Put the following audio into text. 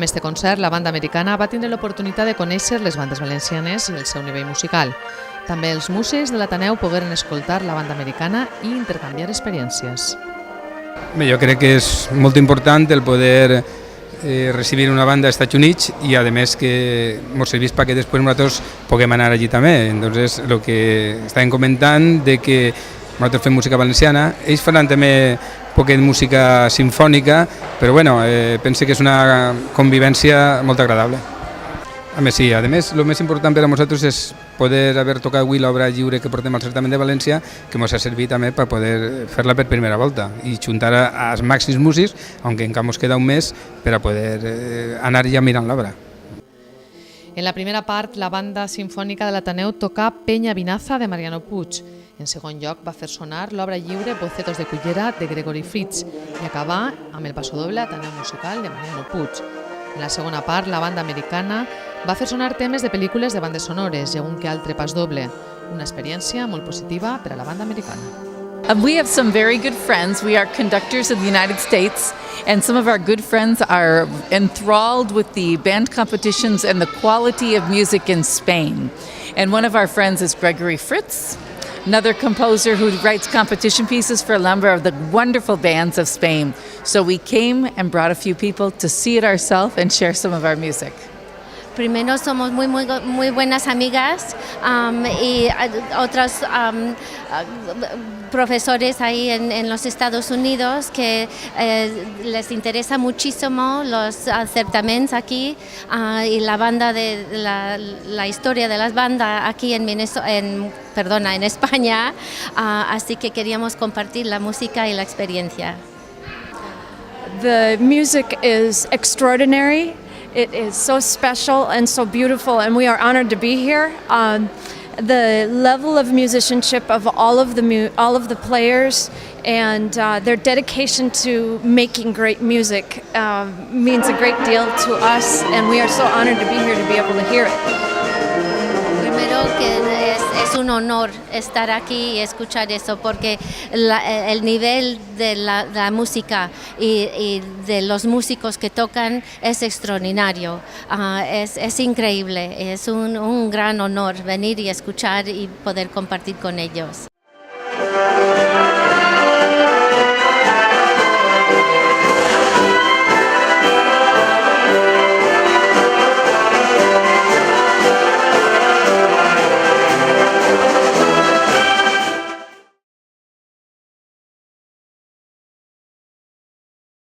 este concert, la banda americana va tindre l'oportunitat de conèixer les bandes valencianes i el seu nivell musical. També els músics de l'Ateneu pogueren escoltar la banda americana i intercanviar experiències. Bé, jo crec que és molt important el poder recibir una banda als Estats Units i a més que ens serveix perquè després nosaltres puguem anar allí també. Entonces, el que estàvem comentant de que nosaltres fem música valenciana, ells faran també poquet música sinfònica, però bueno, penso que és una convivència molt agradable. A més, sí, a més, el més important per a nosaltres és poder haver tocat avui l'obra lliure que portem al certamen de València, que ens ha servit també per poder fer-la per primera volta i juntar als màxims músics, aunque encara ens queda un mes, per a poder anar ja mirant l'obra. En la primera part, la banda sinfònica de l'Ateneu tocà Peña Vinaza de Mariano Puig. En segon lloc, va fer sonar l'obra lliure Bocetos de Cullera de Gregory Fritz i acabà amb el passodoble Ateneu Musical de Mariano Puig. En la segona part, la banda americana va fer sonar temes de pel·lícules de bandes sonores i un que altre pas doble, una experiència molt positiva per a la banda americana. We have some very good friends. We are conductors in the United States, and some of our good friends are enthralled with the band competitions and the quality of music in Spain. And one of our friends is Gregory Fritz, another composer who writes competition pieces for a number of the wonderful bands of Spain. So we came and brought a few people to see it ourselves and share some of our music. Primero somos muy buenas amigas y otros profesores ahí en los Estados Unidos que les interesa muchísimo los certámenes aquí y la banda de la historia de las bandas aquí en España, así que queríamos compartir la música y la experiencia. The music is extraordinary. It is so special and so beautiful, and we are honored to be here. The level of musicianship of all of the players and their dedication to making great music means a great deal to us, and we are so honored to be here to be able to hear it. Primero que es un honor estar aquí y escuchar eso, porque el nivel de la música y de los músicos que tocan es extraordinario, es increíble, es un gran honor venir y escuchar y poder compartir con ellos.